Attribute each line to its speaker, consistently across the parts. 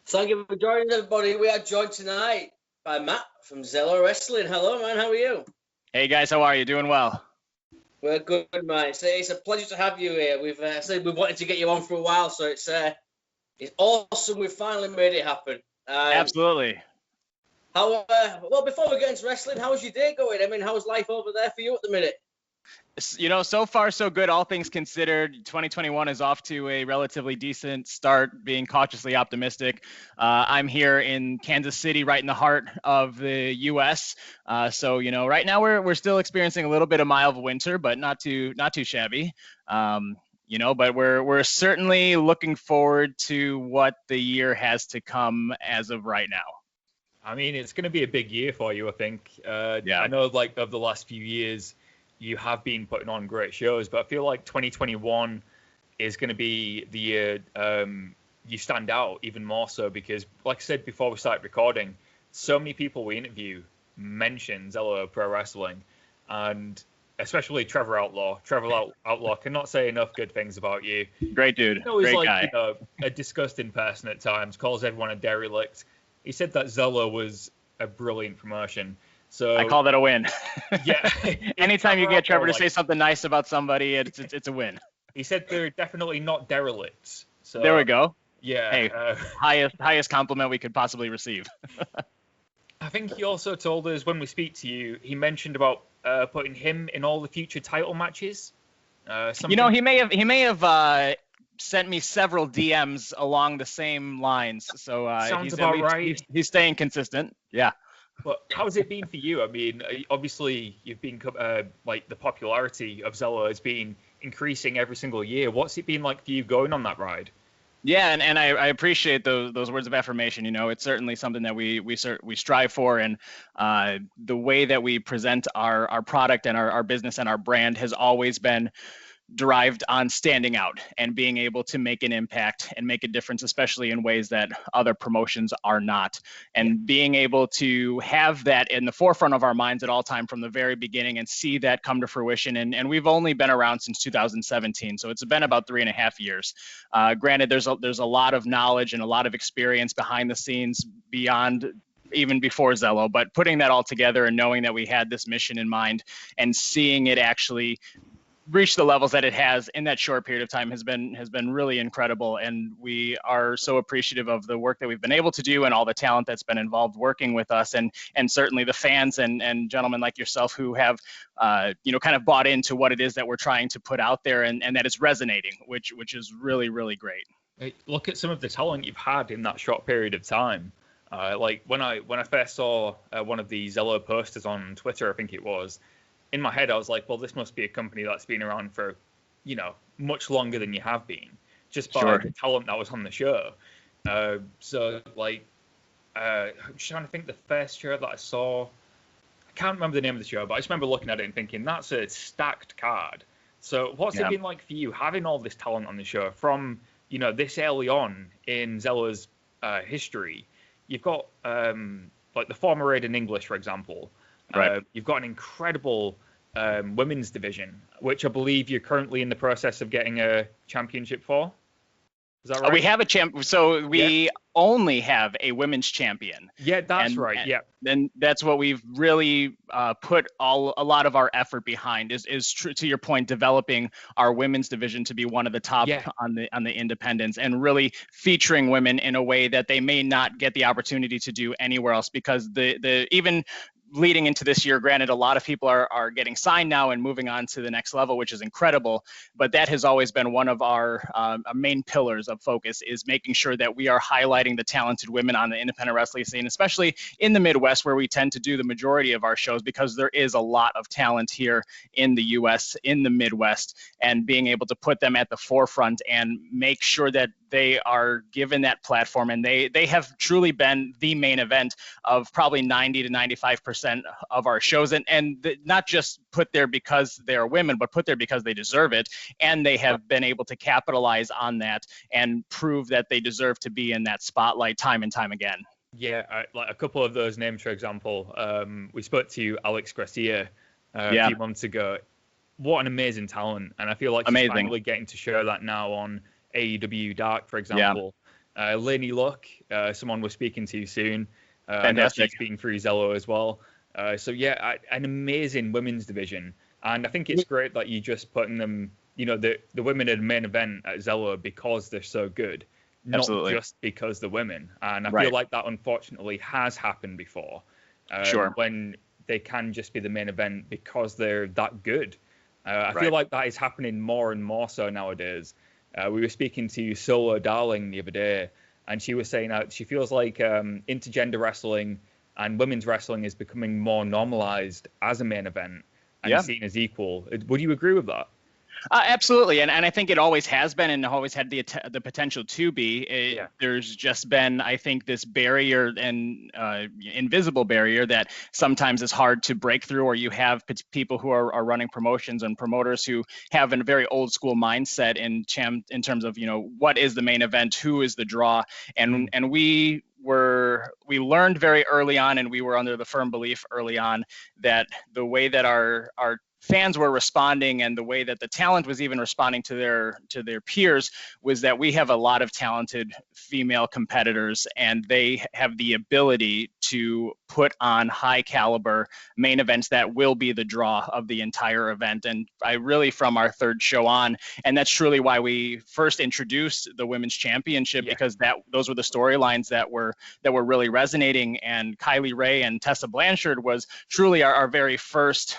Speaker 1: Thank you for joining everybody. We are joined tonight by Matt from Zelo Wrestling. Hello, man. How are you?
Speaker 2: Hey, guys. How are you? Doing well?
Speaker 1: We're good, man. It's a pleasure to have you here. We've wanted to get you on for a while, so it's awesome. We've finally made it happen.
Speaker 2: Absolutely.
Speaker 1: Well, before we get into wrestling, how's your day going? I mean, how's life over there for you at the minute?
Speaker 2: So far so good, all things considered. 2021 is off to a relatively decent start, being cautiously optimistic. I'm here in Kansas City, right in the heart of the U.S. So right now we're still experiencing a little bit of mild winter, but not too shabby. But we're certainly looking forward to what the year has to come as of right now.
Speaker 3: I mean, it's going to be a big year for you, I think.
Speaker 2: Yeah.
Speaker 3: I know, like, of the last few years, you have been putting on great shows, but I feel like 2021 is going to be the year you stand out even more so because, like I said before we started recording, so many people we interview mention Zelo Pro Wrestling, and especially Trevor Outlaw. Trevor Outlaw cannot say enough good things about you.
Speaker 2: Great dude.
Speaker 3: He's
Speaker 2: great guy.
Speaker 3: A disgusting person at times, calls everyone a derelict. He said that Zelo was a brilliant promotion. So
Speaker 2: I call that a win.
Speaker 3: Yeah.
Speaker 2: Anytime you get Trevor to say something nice about somebody, it's a win.
Speaker 3: He said they're definitely not derelicts. So
Speaker 2: there we go.
Speaker 3: Yeah.
Speaker 2: Hey, highest compliment we could possibly receive.
Speaker 3: I think he also told us when we speak to you, he mentioned about putting him in all the future title matches.
Speaker 2: He may have sent me several DMs along the same lines. So
Speaker 3: sounds about right.
Speaker 2: He's staying consistent. Yeah.
Speaker 3: But how's it been for you? I mean, obviously you've been like the popularity of Zelo has been increasing every single year. What's it been like for you going on that ride?
Speaker 2: Yeah, and I appreciate those words of affirmation. It's certainly something that we strive for, and the way that we present our product and our business and our brand has always been derived on standing out and being able to make an impact and make a difference, especially in ways that other promotions are not. And being able to have that in the forefront of our minds at all time from the very beginning and see that come to fruition. And we've only been around since 2017, so it's been about 3.5 years. Granted, there's a lot of knowledge and a lot of experience behind the scenes beyond even before Zelo, but putting that all together and knowing that we had this mission in mind and seeing it actually reach the levels that it has in that short period of time has been really incredible, and we are so appreciative of the work that we've been able to do and all the talent that's been involved working with us, and certainly the fans and gentlemen like yourself who have kind of bought into what it is that we're trying to put out there and that it's resonating, which is really, really great.
Speaker 3: Look at some of the talent you've had in that short period of time. Like when I first saw one of the Zelo posters on Twitter, I think it was. In my head, I was like, well, this must be a company that's been around for, much longer than you have been, just by the talent that was on the show. I'm just trying to think the first show that I saw. I can't remember the name of the show, but I just remember looking at it and thinking, that's a stacked card. So what's it been like for you, having all this talent on the show from, this early on in Zelo's history? You've got, like the former Raiden English, for example.
Speaker 2: Right.
Speaker 3: You've got an incredible women's division, which I believe you're currently in the process of getting a championship for. Is that right?
Speaker 2: We have a champ. So we only have a women's champion.
Speaker 3: Yeah, that's right. Yeah.
Speaker 2: Then that's what we've really put a lot of our effort behind is to your point, developing our women's division to be one of the top on the independents and really featuring women in a way that they may not get the opportunity to do anywhere else, because the even leading into this year, granted, a lot of people are getting signed now and moving on to the next level, which is incredible. But that has always been one of our main pillars of focus, is making sure that we are highlighting the talented women on the independent wrestling scene, especially in the Midwest, where we tend to do the majority of our shows, because there is a lot of talent here in the U.S., in the Midwest, and being able to put them at the forefront and make sure that they are given that platform, and they have truly been the main event of probably 90 to 95% of our shows, and not just put there because they are women, but put there because they deserve it, and they have been able to capitalize on that and prove that they deserve to be in that spotlight time and time again.
Speaker 3: Yeah, like a couple of those names, for example, we spoke to Alex Garcia a few months ago. What an amazing talent, and I feel like he's finally getting to show that now on AEW Dark, for example. Lainey Luck, someone we're speaking to soon.
Speaker 2: Fantastic.
Speaker 3: She's speaking through Zelo as well. So yeah, an amazing women's division. And I think it's great that you're just putting them, the women in the main event at Zelo because they're so good, not
Speaker 2: Absolutely.
Speaker 3: just because they're women. And I
Speaker 2: Right.
Speaker 3: feel like that unfortunately has happened before.
Speaker 2: Sure.
Speaker 3: When they can just be the main event because they're that good. I
Speaker 2: Right.
Speaker 3: feel like that is happening more and more so nowadays. We were speaking to Solo Darling the other day, and she was saying that she feels like intergender wrestling and women's wrestling is becoming more normalized as a main event and seen as equal. Would you agree with that?
Speaker 2: Absolutely, and I think it always has been and always had the potential to be. There's just been, I think, this barrier and invisible barrier that sometimes is hard to break through, or you have people who are running promotions and promoters who have a very old school mindset in terms of, what is the main event, who is the draw, and we learned very early on, and we were under the firm belief early on that the way that our fans were responding and the way that the talent was even responding to their peers was that we have a lot of talented female competitors, and they have the ability to put on high caliber main events that will be the draw of the entire event. And I really, from our third show on, and that's truly why we first introduced the women's championship, because those were the storylines that were really resonating. And Kylie Ray and Tessa Blanchard was truly our very first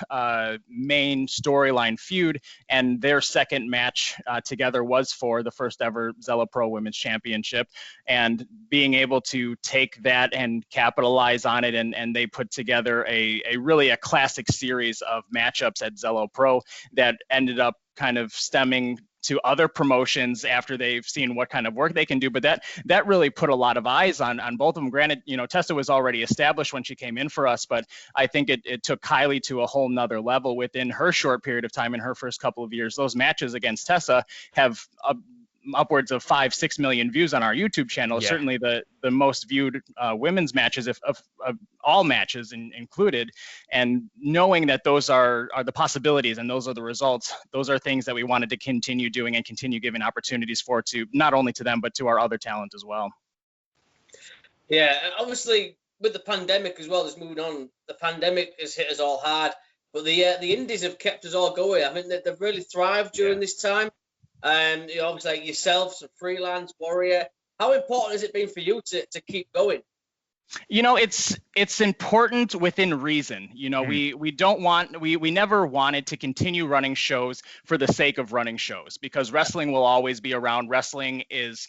Speaker 2: main storyline feud, and their second match together was for the first ever Zelo Pro Women's Championship. And being able to take that and capitalize on it, and they put together a really classic series of matchups at Zelo Pro that ended up kind of stemming to other promotions after they've seen what kind of work they can do. But that really put a lot of eyes on both of them. Granted, Tessa was already established when she came in for us, but I think it took Kylie to a whole nother level within her short period of time in her first couple of years. Those matches against Tessa have upwards of 5-6 million views on our YouTube channel. Certainly the most viewed women's matches of all matches included. And knowing that those are the possibilities and those are the results, those are things that we wanted to continue doing and continue giving opportunities for, to not only to them but to our other talent as well.
Speaker 1: Yeah, and obviously with the pandemic as well, just moving on, the pandemic has hit us all hard, but the indies have kept us all going. I mean, they've really thrived during this time. Obviously, like yourself, some freelance warrior. How important has it been for you to keep going?
Speaker 2: It's important within reason. We never wanted to continue running shows for the sake of running shows, because wrestling will always be around. Wrestling is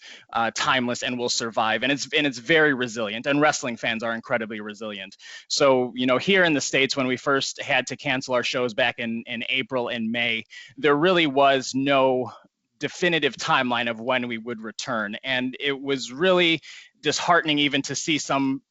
Speaker 2: timeless and will survive, and it's very resilient, and wrestling fans are incredibly resilient. So, here in the States, when we first had to cancel our shows back in April and May, there really was no definitive timeline of when we would return. And it was really disheartening even to see some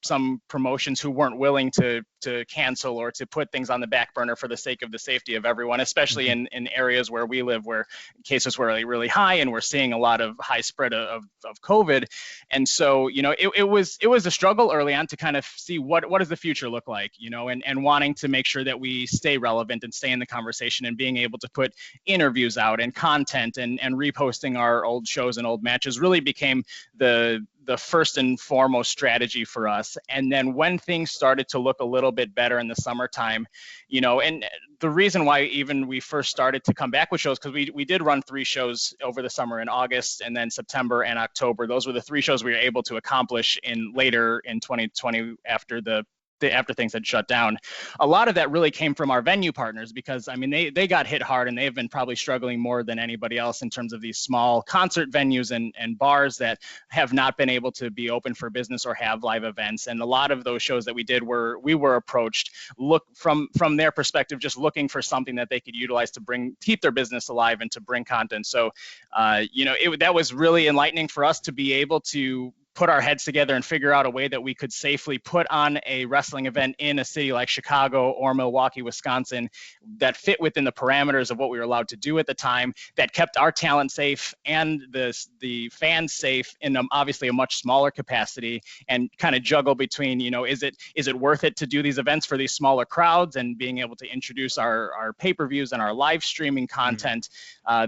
Speaker 2: promotions who weren't willing to cancel or to put things on the back burner for the sake of the safety of everyone, especially in areas where we live, where cases were really, really high, and we're seeing a lot of high spread of COVID. And so, it was a struggle early on to kind of see what does the future look like, and wanting to make sure that we stay relevant and stay in the conversation, and being able to put interviews out and content and reposting our old shows and old matches really became the first and foremost strategy for us. And then when things started to look a little bit better in the summertime, and the reason why even we first started to come back with shows, because we did run 3 shows over the summer in August, and then September and October. Those were the 3 shows we were able to accomplish later in 2020 after things had shut down. A lot of that really came from our venue partners, because they got hit hard, and they've been probably struggling more than anybody else in terms of these small concert venues and bars that have not been able to be open for business or have live events. And a lot of those shows that we did we were approached from their perspective, just looking for something that they could utilize to keep their business alive and to bring content. So that was really enlightening for us to be able to put our heads together and figure out a way that we could safely put on a wrestling event in a city like Chicago or Milwaukee, Wisconsin, that fit within the parameters of what we were allowed to do at the time, that kept our talent safe and the fans safe in obviously a much smaller capacity, and kind of juggle between, is it worth it to do these events for these smaller crowds and being able to introduce our pay-per-views and our live streaming content.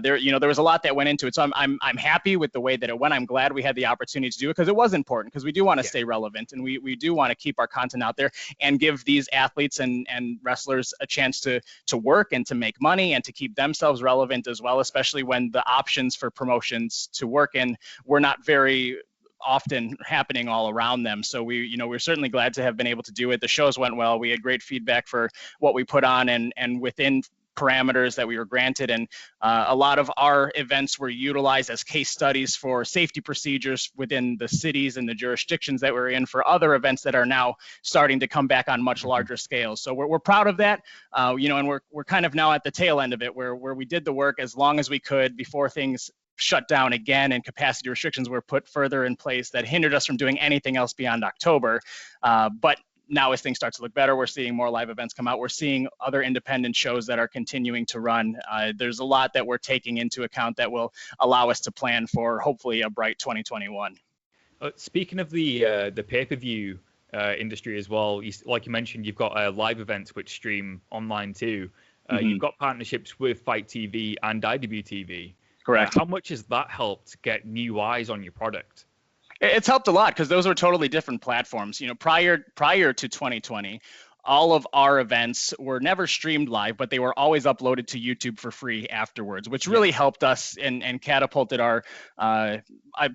Speaker 2: There was a lot that went into it. So I'm happy with the way that it went. I'm glad we had the opportunity to do it because it was important, because we do want to stay relevant, and we do want to keep our content out there and give these athletes and wrestlers a chance to work and to make money and to keep themselves relevant as well, especially when the options for promotions to work in were not very often happening all around them. So we're certainly glad to have been able to do it. The shows went well. We had great feedback for what we put on and within parameters that we were granted, and a lot of our events were utilized as case studies for safety procedures within the cities and the jurisdictions that we're in for other events that are now starting to come back on much larger scales. So we're proud of that, and we're kind of now at the tail end of it, where we did the work as long as we could before things shut down again and capacity restrictions were put further in place that hindered us from doing anything else beyond October. But now as things start to look better, we're seeing more live events come out. We're seeing other independent shows that are continuing to run. There's a lot that we're taking into account that will allow us to plan for hopefully a bright 2021.
Speaker 3: Speaking of the pay-per-view industry as well, like you mentioned, you've got live events which stream online too. You've got partnerships with Fight TV and IWTV.
Speaker 2: Correct.
Speaker 3: How much has that helped get new eyes on your product?
Speaker 2: It's helped a lot because those were totally different platforms. Prior to 2020, all of our events were never streamed live, but they were always uploaded to YouTube for free afterwards, which really helped us and catapulted our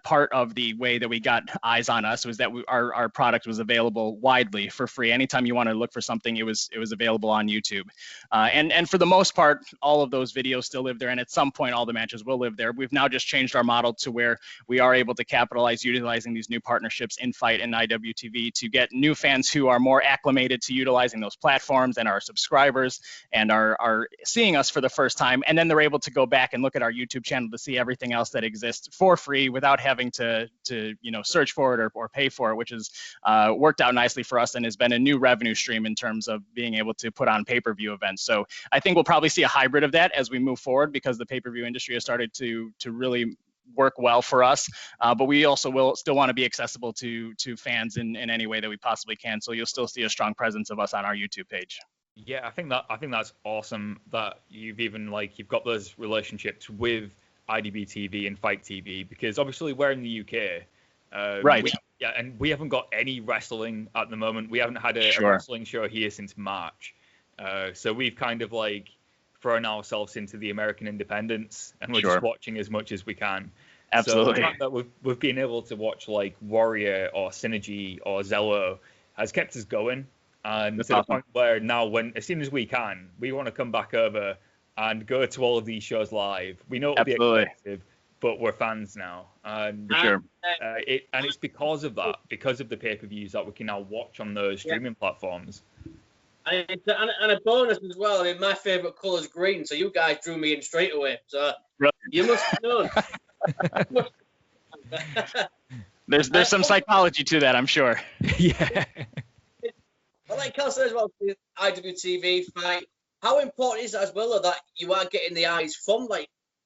Speaker 2: part of the way that we got eyes on us was that our product was available widely for free. Anytime you want to look for something, it was available on YouTube. And for the most part, all of those videos still live there. And at some point, all the matches will live there. We've now just changed our model to where we are able to capitalize utilizing these new partnerships in Fight and IWTV to get new fans who are more acclimated to utilizing those platforms and our subscribers and are seeing us for the first time. And then they're able to go back and look at our YouTube channel to see everything else that exists for free without having to search for it or pay for it, which has worked out nicely for us and has been a new revenue stream in terms of being able to put on pay-per-view events. So I think we'll probably see a hybrid of that as we move forward because the pay-per-view industry has started to really work well for us, but we also will still want to be accessible to fans in any way that we possibly can. So you'll still see a strong presence of us on our YouTube page.
Speaker 3: Yeah, I think that's awesome that you've got those relationships with IWTV and Fight TV, because obviously we're in the UK,
Speaker 2: right?
Speaker 3: And we haven't got any wrestling at the moment. We haven't had a wrestling show here since March, so we've kind of thrown ourselves into the American independence, and we're just watching as much as we can.
Speaker 2: Absolutely.
Speaker 3: So the fact that we've been able to watch Warrior or Synergy or Zelo has kept us going, and to the point where now, as soon as we can, we want to come back over and go to all of these shows live. We know it'll be expensive, but we're fans now, and
Speaker 2: for sure.
Speaker 3: It's because of that, because of the pay-per-views that we can now watch on those streaming platforms.
Speaker 1: And a bonus as well. I mean, my favourite colour is green, so you guys drew me in straight away. So you must have known.
Speaker 2: There's some psychology to that, I'm sure.
Speaker 3: Yeah.
Speaker 1: But like Cal said as well, IWTV Fight. How important is that as well, that you are getting the eyes from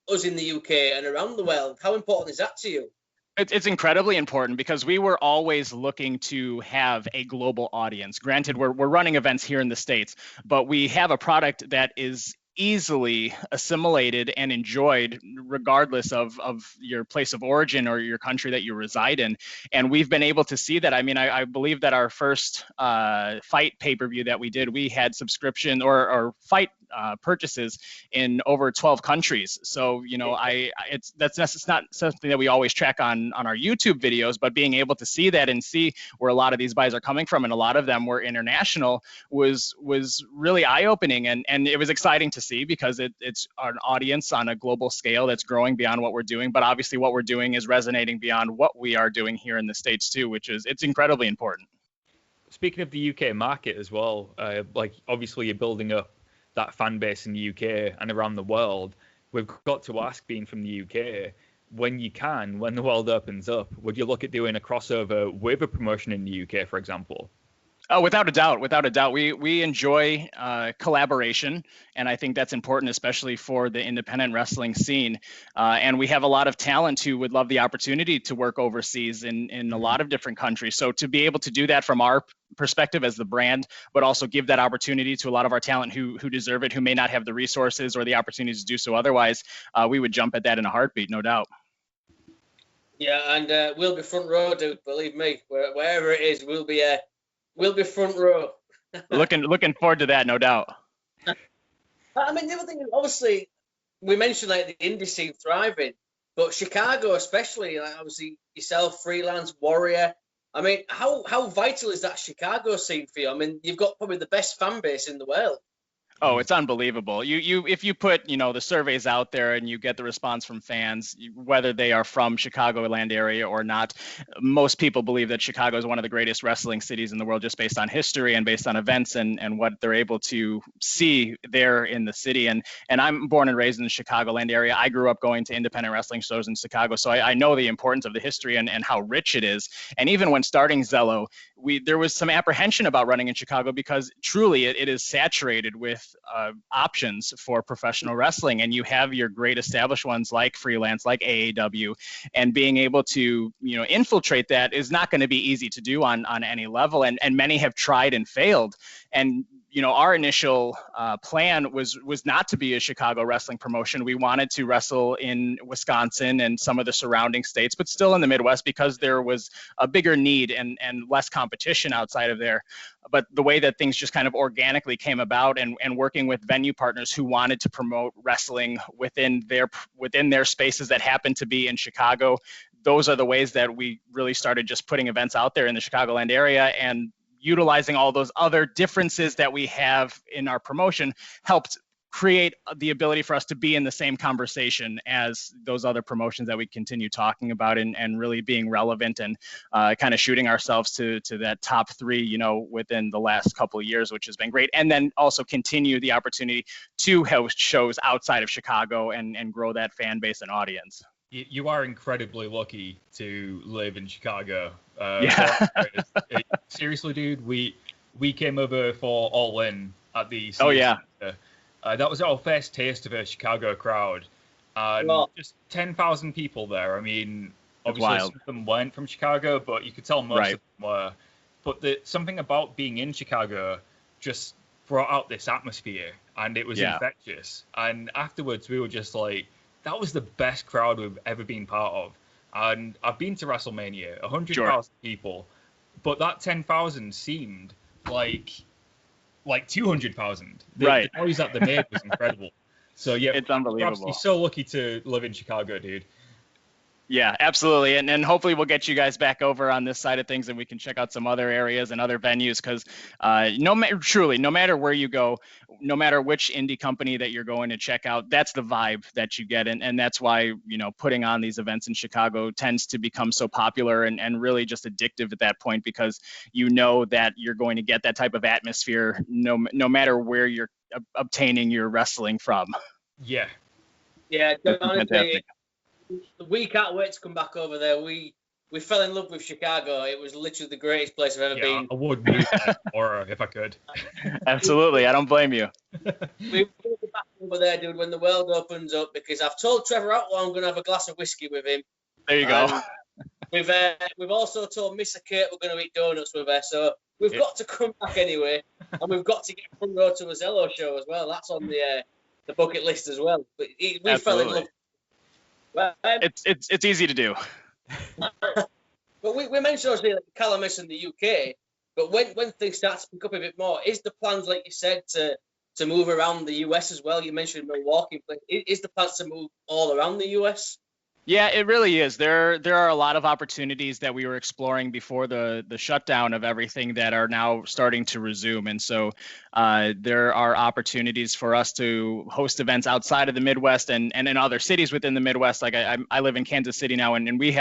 Speaker 1: us in the UK and around the world? How important is that to you?
Speaker 2: It's incredibly important because we were always looking to have a global audience. Granted, we're running events here in the States, but we have a product that is easily assimilated and enjoyed regardless of your place of origin or your country that you reside in. And we've been able to see that. I mean, I believe that our first Fight pay-per-view that we did, we had subscription or Fight purchases in over 12 countries. So, it's not something that we always track on our YouTube videos, but being able to see that and see where a lot of these buys are coming from, and a lot of them were international, was really eye-opening, and it was exciting to see because it's an audience on a global scale that's growing beyond what we're doing. But obviously what we're doing is resonating beyond what we are doing here in the States too, it's incredibly important.
Speaker 3: Speaking of the UK market as well, obviously you're building up that fan base in the UK and around the world. We've got to ask, being from the UK, when you can, when the world opens up, would you look at doing a crossover with a promotion in the UK, for example?
Speaker 2: Oh, without a doubt, without a doubt. We enjoy collaboration, and I think that's important, especially for the independent wrestling scene. And we have a lot of talent who would love the opportunity to work overseas in a lot of different countries. So to be able to do that from our perspective as the brand, but also give that opportunity to a lot of our talent who deserve it, who may not have the resources or the opportunities to do so otherwise, we would jump at that in a heartbeat, no doubt.
Speaker 1: Yeah, and we'll be front row, dude. Believe me, wherever it is, we'll be front row.
Speaker 2: looking forward to that, no doubt.
Speaker 1: I mean, the other thing is, obviously, we mentioned like the indie scene thriving, but Chicago especially, like obviously yourself, freelance warrior. I mean, how vital is that Chicago scene for you? I mean, you've got probably the best fan base in the world.
Speaker 2: Oh, it's unbelievable. You if you put, the surveys out there and you get the response from fans, whether they are from Chicagoland area or not, most people believe that Chicago is one of the greatest wrestling cities in the world just based on history and based on events and what they're able to see there in the city. And I'm born and raised in the Chicagoland area. I grew up going to independent wrestling shows in Chicago, so I know the importance of the history and how rich it is. And even when starting Zelo, there was some apprehension about running in Chicago because truly it is saturated with options for professional wrestling, and you have your great established ones like freelance, like AAW, and being able to infiltrate that is not going to be easy to do on any level, and many have tried and failed. And our initial plan was not to be a Chicago wrestling promotion. We wanted to wrestle in Wisconsin and some of the surrounding states, but still in the Midwest because there was a bigger need and less competition outside of there. But the way that things just kind of organically came about and working with venue partners who wanted to promote wrestling within their spaces that happened to be in Chicago, those are the ways that we really started just putting events out there in the Chicagoland area, and utilizing all those other differences that we have in our promotion helped create the ability for us to be in the same conversation as those other promotions that we continue talking about, and really being relevant and kind of shooting ourselves to that top three, within the last couple of years, which has been great. And then also continue the opportunity to host shows outside of Chicago and grow that fan base and audience.
Speaker 3: You are incredibly lucky to live in Chicago.
Speaker 2: Yeah.
Speaker 3: Seriously, dude, we came over for All In at the
Speaker 2: Oh yeah.
Speaker 3: That was our first taste of a Chicago crowd. Just 10,000 people there. I mean, obviously some of them weren't from Chicago, but you could tell most of them were. But something about being in Chicago just brought out this atmosphere, and it was infectious. And afterwards, we were just like, that was the best crowd we've ever been part of. And I've been to WrestleMania, 100,000 people, but that 10,000 seemed like 200,000. The noise that they made was incredible. So yeah,
Speaker 2: it's unbelievable.
Speaker 3: You're so lucky to live in Chicago, dude.
Speaker 2: Yeah, absolutely. And hopefully we'll get you guys back over on this side of things and we can check out some other areas and other venues, because no matter where you go, no matter which indie company that you're going to check out, that's the vibe that you get. And that's why, putting on these events in Chicago tends to become so popular and really just addictive at that point, because that you're going to get that type of atmosphere no matter where you're obtaining your wrestling from.
Speaker 3: Yeah.
Speaker 1: Yeah, honestly, we can't wait to come back over there. We fell in love with Chicago. It was literally the greatest place I've ever been.
Speaker 3: I would move tomorrow if I could.
Speaker 2: Absolutely, I don't blame you.
Speaker 1: We will be back over there, dude, when the world opens up, because I've told Trevor Outlaw I'm going to have a glass of whiskey with him.
Speaker 2: There you go.
Speaker 1: We've also told Mr. Kurt we're going to eat donuts with her, so we've got to come back anyway, and we've got to get front row to a Zelo show as well. That's on the bucket list as well. But we fell in love. Well,
Speaker 2: it's easy to do.
Speaker 1: But we mentioned obviously like Calamus in the UK, but when things start to pick up a bit more, is the plans, like you said, to move around the US as well? You mentioned Milwaukee, but is the plans to move all around the US?
Speaker 2: Yeah, it really is. There are a lot of opportunities that we were exploring before the shutdown of everything that are now starting to resume. And so there are opportunities for us to host events outside of the Midwest and in other cities within the Midwest. Like I live in Kansas City now, and we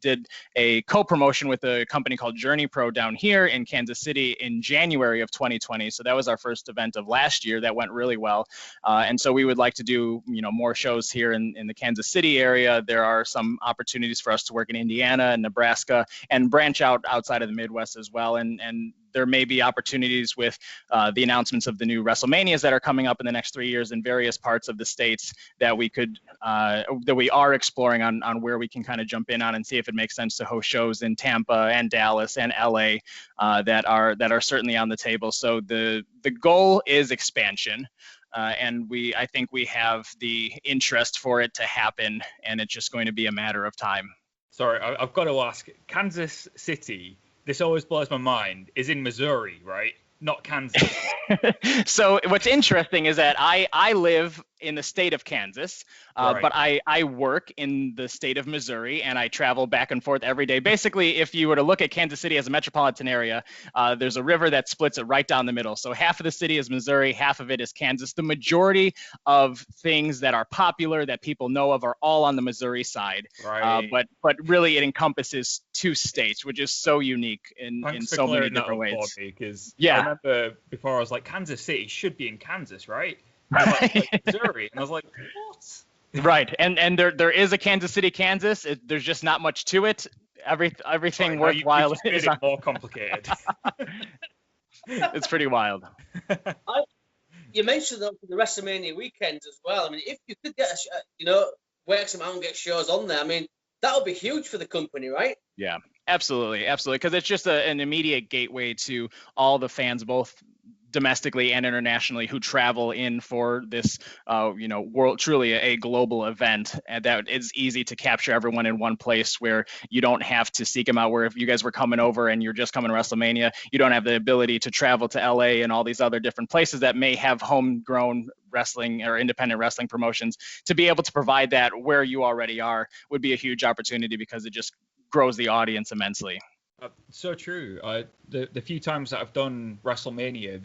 Speaker 2: did a co-promotion with a company called Journey Pro down here in Kansas City in January of 2020. So that was our first event of last year that went really well. And so we would like to do more shows here in the Kansas City area area. There are some opportunities for us to work in Indiana and Nebraska and branch out outside of the Midwest as well. And there may be opportunities with the announcements of the new WrestleManias that are coming up in the next 3 years in various parts of the states that we could that we are exploring on where we can kind of jump in on and see if it makes sense to host shows in Tampa and Dallas and LA that are certainly on the table. So the goal is expansion. And I think we have the interest for it to happen, and it's just going to be a matter of time.
Speaker 3: Sorry, I've got to ask, Kansas City, this always blows my mind, is in Missouri, right? Not Kansas.
Speaker 2: So what's interesting is that I live in the state of Kansas,
Speaker 3: Right.
Speaker 2: but I work in the state of Missouri, and I travel back and forth every day. Basically, if you were to look at Kansas City as a metropolitan area, there's a river that splits it right down the middle. So half of the city is Missouri, half of it is Kansas. The majority of things that are popular that people know of are all on the Missouri side.
Speaker 3: Right.
Speaker 2: But really it encompasses 2 states, which is so unique in so many different ways.
Speaker 3: Because
Speaker 2: Yeah.
Speaker 3: I remember before I was like, Kansas City should be in Kansas, right? And I was like, Missouri, and I was like, what?
Speaker 2: Right, and there is a Kansas City, Kansas. There's just not much to it. Everything worthwhile
Speaker 3: You made it more complicated.
Speaker 2: It's pretty wild.
Speaker 1: You mentioned the WrestleMania weekend as well. I mean, if you could get, work some out and get shows on there, I mean, that would be huge for the company, right?
Speaker 2: Yeah, absolutely, because it's just an immediate gateway to all the fans, both domestically and internationally, who travel in for this, truly a global event, and that it's easy to capture everyone in one place where you don't have to seek them out. Where if you guys were coming over and you're just coming to WrestleMania, you don't have the ability to travel to LA and all these other different places that may have homegrown wrestling or independent wrestling promotions. To be able to provide that where you already are would be a huge opportunity, because it just grows the audience immensely.
Speaker 3: So true. The few times that I've done WrestleMania,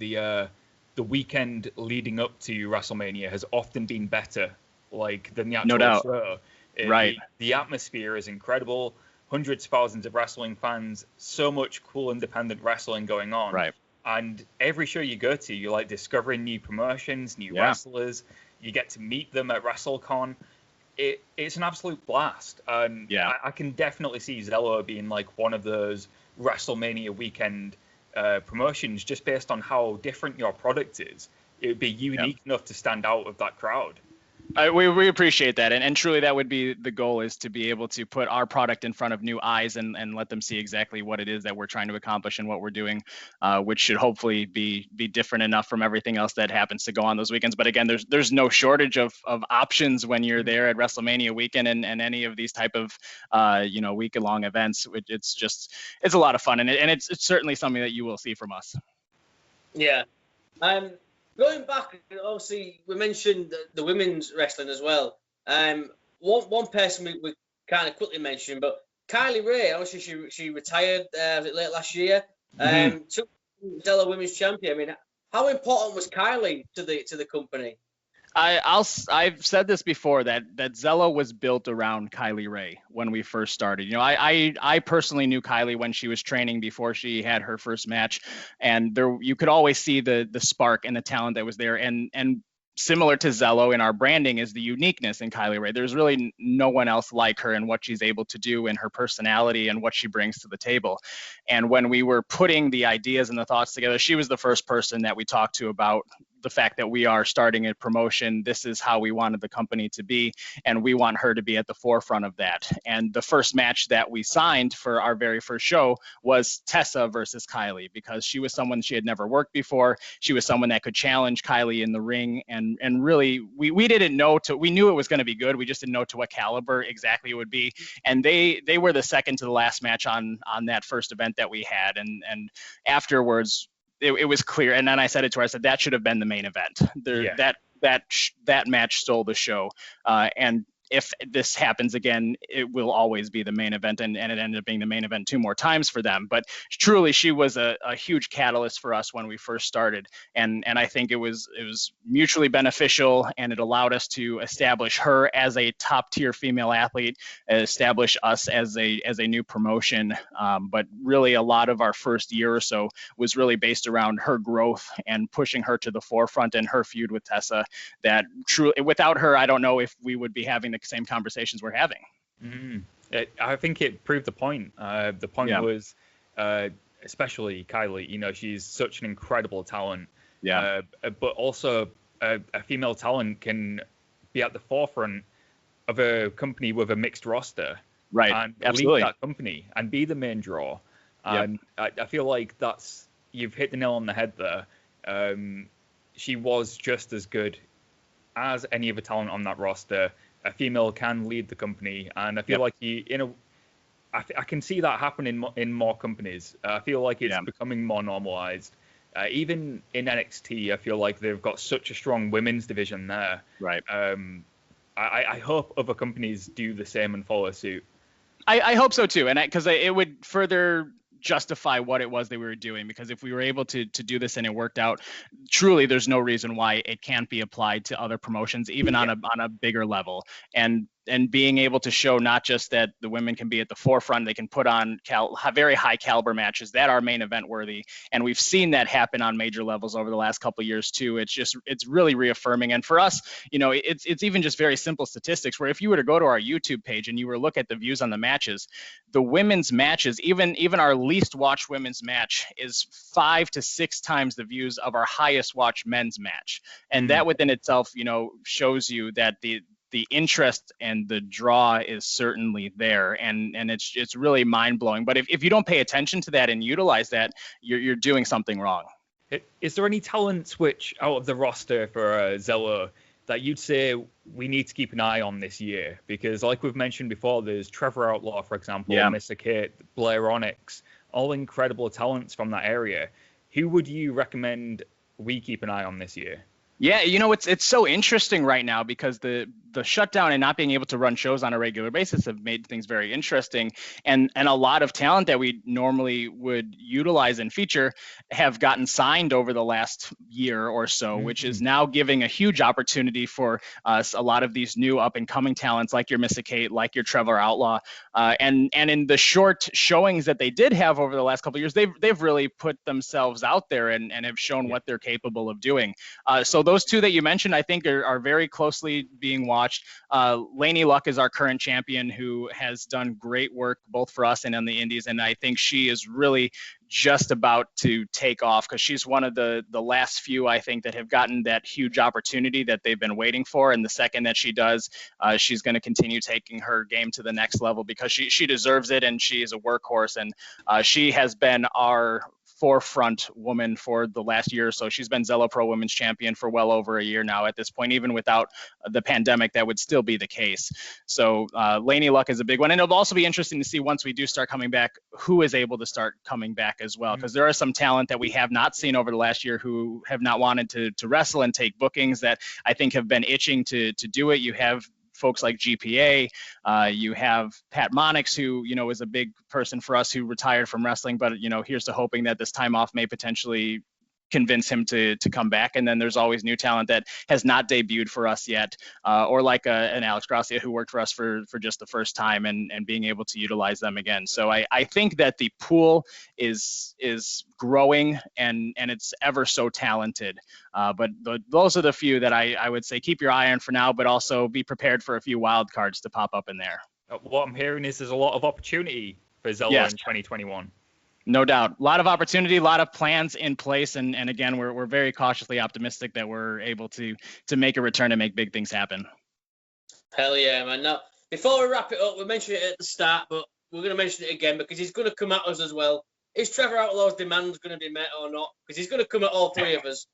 Speaker 3: the weekend leading up to WrestleMania has often been better, than the actual
Speaker 2: No doubt.
Speaker 3: show.
Speaker 2: Right.
Speaker 3: The atmosphere is incredible. Hundreds of thousands of wrestling fans. So much cool independent wrestling going on.
Speaker 2: Right.
Speaker 3: And every show you go to, you're discovering new promotions, new wrestlers. You get to meet them at WrestleCon. It's an absolute blast. And I can definitely see Zelo being one of those WrestleMania weekend promotions, just based on how different your product is. It would be unique enough to stand out of that crowd.
Speaker 2: We appreciate that, and truly that would be the goal, is to be able to put our product in front of new eyes and let them see exactly what it is that we're trying to accomplish and what we're doing, which should hopefully be different enough from everything else that happens to go on those weekends. But again, there's no shortage of options when you're there at WrestleMania weekend and any of these type of week-long events. It's a lot of fun, and it's certainly something that you will see from us.
Speaker 1: Yeah. Going back, obviously, we mentioned the women's wrestling as well. One person we kind of quickly mentioned, but Kylie Ray, obviously she retired late last year. Took Zelo Women's Champion. I mean, how important was Kylie to the company?
Speaker 2: I've said this before, that Zelo was built around Kylie Ray when we first started. I personally knew Kylie when she was training before she had her first match, and you could always see the spark and the talent that was there. And similar to Zelo in our branding is the uniqueness in Kylie Ray. There's really no one else like her in what she's able to do and her personality and what she brings to the table. And when we were putting the ideas and the thoughts together, she was the first person that we talked to about the fact that we are starting a promotion. This is how we wanted the company to be, and we want her to be at the forefront of that. And the first match that we signed for our very first show was Tessa versus Kylie, because she was someone she had never worked before. She was someone that could challenge Kylie in the ring, and really we didn't know we knew it was going to be good. We just didn't know to what caliber exactly it would be. And they were the second to the last match on that first event that we had, and afterwards it was clear. And then I said it to her, I said, that should have been the main event. That match stole the show. And if this happens again, it will always be the main event, and it ended up being the main event 2 more times for them. But truly, she was a huge catalyst for us when we first started, and I think it was mutually beneficial, and it allowed us to establish her as a top tier female athlete, establish us as a new promotion. But really, a lot of our first year or so was really based around her growth and pushing her to the forefront, and her feud with Tessa. That truly, without her, I don't know if we would be having the same conversations we're having.
Speaker 3: I think it proved the point. The point
Speaker 2: Yeah.
Speaker 3: was, especially Kylie, you know, she's such an incredible talent.
Speaker 2: Yeah.
Speaker 3: But also a female talent can be at the forefront of a company with a mixed roster.
Speaker 2: Right.
Speaker 3: And
Speaker 2: Absolutely.
Speaker 3: lead that company and be the main draw. And I feel like you've hit the nail on the head there. She was just as good as any other talent on that roster. A female can lead the company, and I feel like I can see that happening in more companies. I feel like it's becoming more normalized. Even in NXT, I feel like they've got such a strong women's division there.
Speaker 2: Right.
Speaker 3: I hope other companies do the same and follow suit.
Speaker 2: I hope so too, and because it would further justify what it was they were doing, because if we were able to do this and it worked out, truly there's no reason why it can't be applied to other promotions, even on a bigger level. And being able to show not just that the women can be at the forefront, they can put on very high caliber matches that are main event worthy. And we've seen that happen on major levels over the last couple of years too. It's really reaffirming. And for us, you know, it's even just very simple statistics where if you were to go to our YouTube page and you were to look at the views on the matches, the women's matches, even our least watched women's match is 5 to 6 times the views of our highest watched men's match. And that within itself, you know, shows you that the interest and the draw is certainly there, and it's really mind-blowing. But if you don't pay attention to that and utilize that, you're doing something wrong.
Speaker 3: Is there any talent switch out of the roster for Zelo that you'd say we need to keep an eye on this year? Because like we've mentioned before, there's Trevor Outlaw, for example, Mr. Kate, Blair Onyx, all incredible talents from that area. Who would you recommend we keep an eye on this year?
Speaker 2: Yeah, you know, it's so interesting right now because the shutdown and not being able to run shows on a regular basis have made things very interesting, and a lot of talent that we normally would utilize and feature have gotten signed over the last year or so, which is now giving a huge opportunity for us, a lot of these new up and coming talents like your Missa Kate, like your Trevor Outlaw, and in the short showings that they did have over the last couple of years, they've really put themselves out there and have shown what they're capable of doing. So those two that you mentioned, I think, are very closely being watched. Lainey Luck is our current champion, who has done great work both for us and on the indies, and I think she is really just about to take off because she's one of the last few, I think, that have gotten that huge opportunity that they've been waiting for. And the second that she does, she's going to continue taking her game to the next level because she deserves it, and she is a workhorse, and she has been our forefront woman for the last year or so. She's been Zelo Pro Women's Champion for well over a year now at this point. Even without the pandemic, that would still be the case. So Lainey Luck is a big one. And it'll also be interesting to see once we do start coming back, who is able to start coming back as well. Because there are some talent that we have not seen over the last year who have not wanted to wrestle and take bookings that I think have been itching to do it. You have folks like GPA, you have Pat Monix, who, you know, is a big person for us who retired from wrestling, but, you know, here's to hoping that this time off may potentially convince him to come back. And then there's always new talent that has not debuted for us yet, or like an Alex Gracia who worked for us for just the first time and being able to utilize them again. So I think that the pool is growing and it's ever so talented. But those are the few that I would say keep your eye on for now, but also be prepared for a few wild cards to pop up in there.
Speaker 3: What I'm hearing is there's a lot of opportunity for Zelo in 2021.
Speaker 2: No doubt. A lot of opportunity, a lot of plans in place. And again, we're very cautiously optimistic that we're able to make a return and make big things happen.
Speaker 1: Hell yeah, man. Now, before we wrap it up, we mentioned it at the start, but we're going to mention it again because he's going to come at us as well. Is Trevor Outlaw's demands going to be met or not? Because he's going to come at all three of us.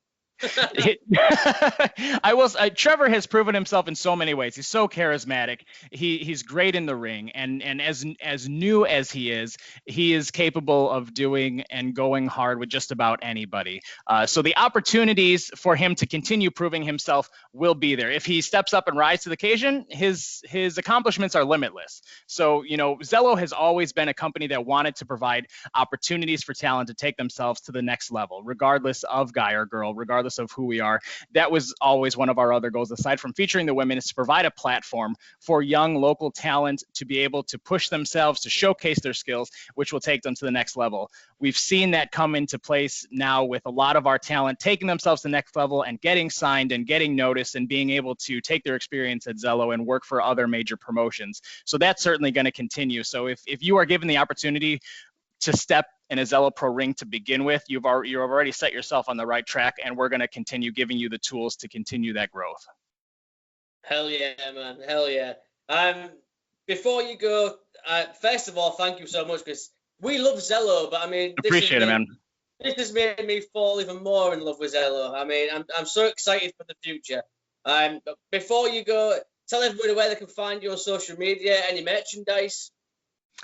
Speaker 2: Trevor has proven himself in so many ways. He's so charismatic. He's great in the ring, and as new as he is capable of doing and going hard with just about anybody. So the opportunities for him to continue proving himself will be there. If he steps up and rises to the occasion, his accomplishments are limitless. So, you know, Zelo has always been a company that wanted to provide opportunities for talent to take themselves to the next level, regardless of guy or girl, regardless regardless of who we are. That was always one of our other goals, aside from featuring the women, is to provide a platform for young local talent to be able to push themselves, to showcase their skills, which will take them to the next level. We've seen that come into place now with a lot of our talent taking themselves to the next level and getting signed and getting noticed and being able to take their experience at Zelo and work for other major promotions. So that's certainly going to continue. So if you are given the opportunity to step in a Zelo Pro ring to begin with, you've already set yourself on the right track, and we're going to continue giving you the tools to continue that growth.
Speaker 1: Hell yeah, man. Hell yeah. Before you go, first of all, thank you so much, because we love Zelo, but I mean,
Speaker 2: Appreciate it, man.
Speaker 1: This has made me fall even more in love with Zelo. I mean, I'm so excited for the future. But before you go, tell everybody where they can find you on social media, any merchandise.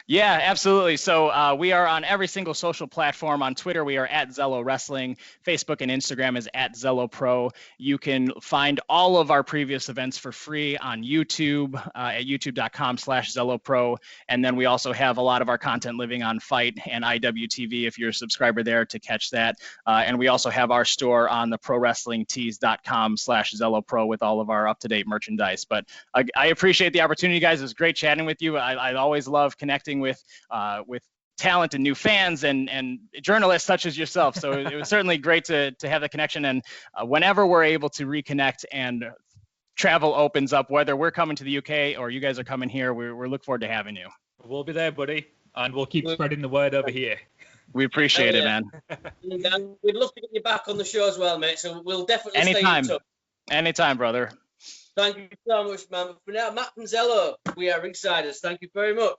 Speaker 2: Yeah, absolutely. So we are on every single social platform. On Twitter, we are at Zelo Wrestling. Facebook and Instagram is at Zelo Pro. You can find all of our previous events for free on YouTube at youtube.com/Zelo Pro. And then we also have a lot of our content living on Fight and IWTV if you're a subscriber there to catch that. And we also have our store on the prowrestlingtees.com/Zelo Pro with all of our up-to-date merchandise. But I appreciate the opportunity, guys. It was great chatting with you. I always love connecting with talent and new fans and journalists such as yourself. So it was certainly great to have the connection. And whenever we're able to reconnect and travel opens up, whether we're coming to the UK or you guys are coming here, we're looking forward to having you.
Speaker 3: We'll be there, buddy, and we'll keep spreading the word over here.
Speaker 2: We appreciate it, man.
Speaker 1: We'd love to get you back on the show as well, mate. So we'll definitely
Speaker 2: Anytime.
Speaker 1: stay in touch.
Speaker 2: Anytime, brother.
Speaker 1: Thank you so much, man. For now, Matt and Zelo, we are Ringsiders. Thank you very much.